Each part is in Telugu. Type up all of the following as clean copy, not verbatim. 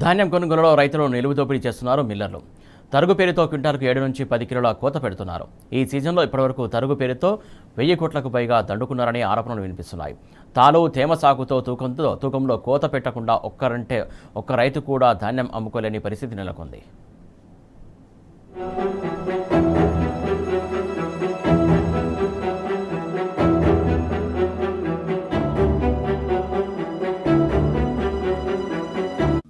ధాన్యం కొనుగోలులో రైతులు నిలువు దోపిడీ చేస్తున్నారు మిల్లర్లు. తరుగు పేరుతో క్వింటాల్కు 7 నుంచి 10 కిలోల కోత పెడుతున్నారు. ఈ సీజన్లో ఇప్పటివరకు తరుగు పేరుతో 1000 కోట్లకు పైగా దండుకున్నారని ఆరోపణలు వినిపిస్తున్నాయి. తాలు తేమ సాగుతో తూకంలో కోత పెట్టకుండా ఒక్క రైతు కూడా ధాన్యం అమ్ముకోలేని పరిస్థితి నెలకొంది.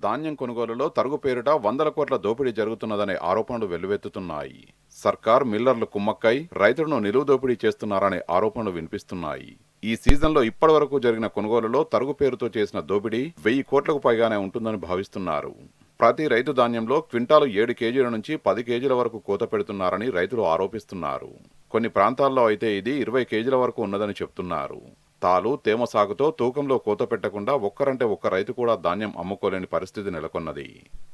ధాన్యం కొనుగోలులో తరుగు పేరిట 100 కోట్ల దోపిడీ జరుగుతున్నదనే ఆరోపణలు వెల్లువెత్తుతున్నాయి. సర్కార్ మిల్లర్లు కుమ్మక్కై రైతులను నిలువు దోపిడీ చేస్తున్నారనే ఆరోపణలు వినిపిస్తున్నాయి. ఈ సీజన్లో ఇప్పటివరకు జరిగిన కొనుగోలులో తరుగు పేరుతో చేసిన దోపిడీ 1000 కోట్లకు పైగానే ఉంటుందని భావిస్తున్నారు. ప్రతి రైతు ధాన్యంలో క్వింటాలు 7 కేజీల నుంచి 10 కేజీల వరకు కోత పెడుతున్నారని రైతులు ఆరోపిస్తున్నారు. కొన్ని ప్రాంతాల్లో అయితే ఇది 20 కేజీల వరకు ఉన్నదని చెప్తున్నారు. తాలు తేమ సాగుతో తూకంలో కోత పెట్టకుండా ఒక్క రైతు కూడా ధాన్యం అమ్ముకోలేని పరిస్థితి నెలకొన్నది.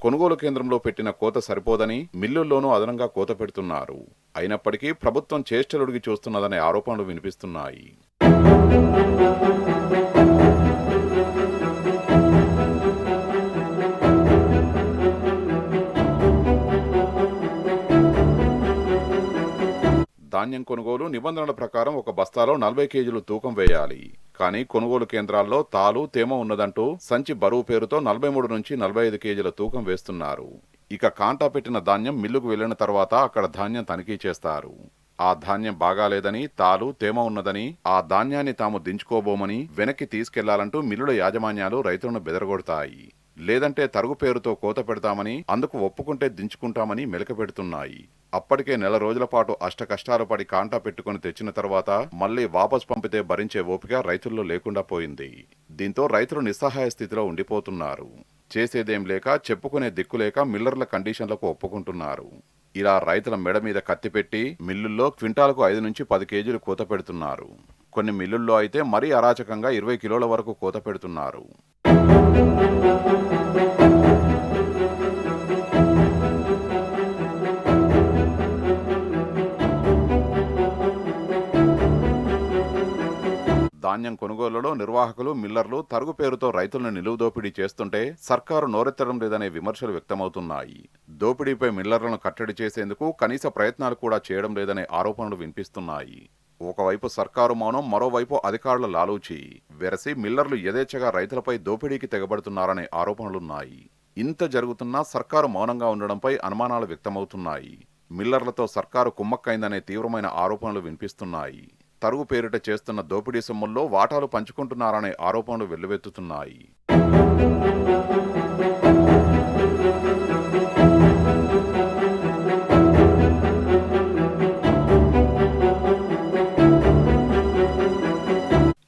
కొనుగోలు కేంద్రంలో పెట్టిన కోత సరిపోదని మిల్లుల్లోనూ అదనంగా కోత పెడుతున్నారు. అయినప్పటికీ ప్రభుత్వం చేష్టలుడిగి చూస్తున్నదనే ఆరోపణలు వినిపిస్తున్నాయి. ధాన్యం కొనుగోలు నిబంధనల ప్రకారం ఒక బస్తాలో 40 కేజీలు తూకం వేయాలి. కానీ కొనుగోలు కేంద్రాల్లో తాలు తేమ ఉన్నదంటూ సంచి బరువు పేరుతో 43 నుంచి 45 కేజీల తూకం వేస్తున్నారు. ఇక కాంటా పెట్టిన ధాన్యం మిల్లుకు వెళ్లిన తర్వాత అక్కడ ధాన్యం తనిఖీ చేస్తారు. ఆ ధాన్యం బాగాలేదని, తాలు తేమ ఉన్నదని, ఆ ధాన్యాన్ని తాము దించుకోబోమని వెనక్కి తీసుకెళ్లాలంటూ మిల్లుల యాజమాన్యాలు రైతులను బెదరగొడతాయి. లేదంటే తరుగు పేరుతో కోత పెడతామని, అందుకు ఒప్పుకుంటే దించుకుంటామని మెలకపెడుతున్నాయి. అప్పటికే నెల రోజుల పాటు అష్టకష్టాలు పడి కాంటా పెట్టుకుని తెచ్చిన తర్వాత మళ్లీ వాపస్ పంపితే భరించే ఓపిక రైతుల్లో లేకుండా పోయింది. దీంతో రైతులు నిస్సహాయ స్థితిలో ఉండిపోతున్నారు. చేసేదేం లేక, చెప్పుకునే దిక్కులేక మిల్లర్ల కండిషన్లకు ఒప్పుకుంటున్నారు. ఇలా రైతుల మెడ మీద కత్తిపెట్టి మిల్లుల్లో క్వింటాలకు 5 నుంచి 10 కేజీలు కోత పెడుతున్నారు. కొన్ని మిల్లుల్లో అయితే మరీ అరాచకంగా 20 కిలోల వరకు కోత పెడుతున్నారు. ధాన్యం కొనుగోలులో నిర్వాహకులు, మిల్లర్లు తరుగు పేరుతో రైతులను నిలువు దోపిడీ చేస్తుంటే సర్కారు నోరెత్తడం లేదనే విమర్శలు వ్యక్తమవుతున్నాయి. దోపిడీపై మిల్లర్లను కట్టడి చేసేందుకు కనీస ప్రయత్నాలు కూడా చేయడం లేదనే ఆరోపణలు వినిపిస్తున్నాయి. ఒకవైపు సర్కారు మౌనం, మరోవైపు అధికారుల లాలూచి వెరసి మిల్లర్లు యథేచ్ఛగా రైతులపై దోపిడీకి తెగబడుతున్నారనే ఆరోపణలున్నాయి. ఇంత జరుగుతున్నా సర్కారు మౌనంగా ఉండడంపై అనుమానాలు వ్యక్తమవుతున్నాయి. మిల్లర్లతో సర్కారు కుమ్మక్కైందనే తీవ్రమైన ఆరోపణలు వినిపిస్తున్నాయి. తరుగు పేరిట చేస్తున్న దోపిడీ సొమ్ముల్లో వాటాలు పంచుకుంటున్నారనే ఆరోపణలు వెల్లువెత్తుతున్నాయి.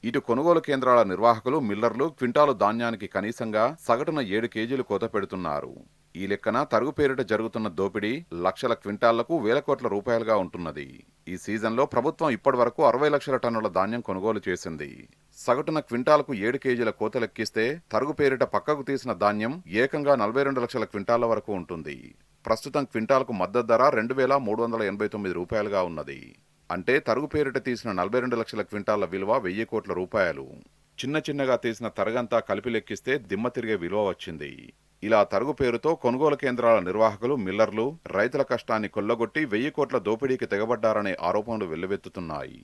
ఇటు కొనుగోలు కేంద్రాల నిర్వాహకులు, మిల్లర్లు క్వింటాలు ధాన్యానికి కనీసంగా సగటున 7 కేజీలు కోత పెడుతున్నారు. ఈ లెక్కన తరుగు పేరిట జరుగుతున్న దోపిడీ లక్షల క్వింటాళ్లకు వేల కోట్ల రూపాయలుగా ఉంటున్నది. ఈ సీజన్లో ప్రభుత్వం ఇప్పటివరకు 60 లక్షల టన్నుల ధాన్యం కొనుగోలు చేసింది. సగటున క్వింటాలకు 7 కేజీల కోత లెక్కిస్తే తరుగు పేరిట పక్కకు తీసిన ధాన్యం ఏకంగా 42 లక్షల క్వింటాళ్ల వరకు ఉంటుంది. ప్రస్తుతం క్వింటాలకు మద్దతు ధర 2389 రూపాయలుగా ఉన్నది. అంటే తరుగు పేరిట తీసిన 42 లక్షల క్వింటాళ్ల విలువ 1000 కోట్ల రూపాయలు. చిన్నగా తీసిన తరగంతా కలిపి లెక్కిస్తే దిమ్మ తిరిగే విలువ వచ్చింది. ఇలా తరుగు పేరుతో కొనుగోలు కేంద్రాల నిర్వాహకులు, మిల్లర్లు రైతుల కష్టాన్ని కొల్లగొట్టి 1000 కోట్ల దోపిడీకి తెగబడ్డారనే ఆరోపణలు వెల్లువెత్తుతున్నాయి.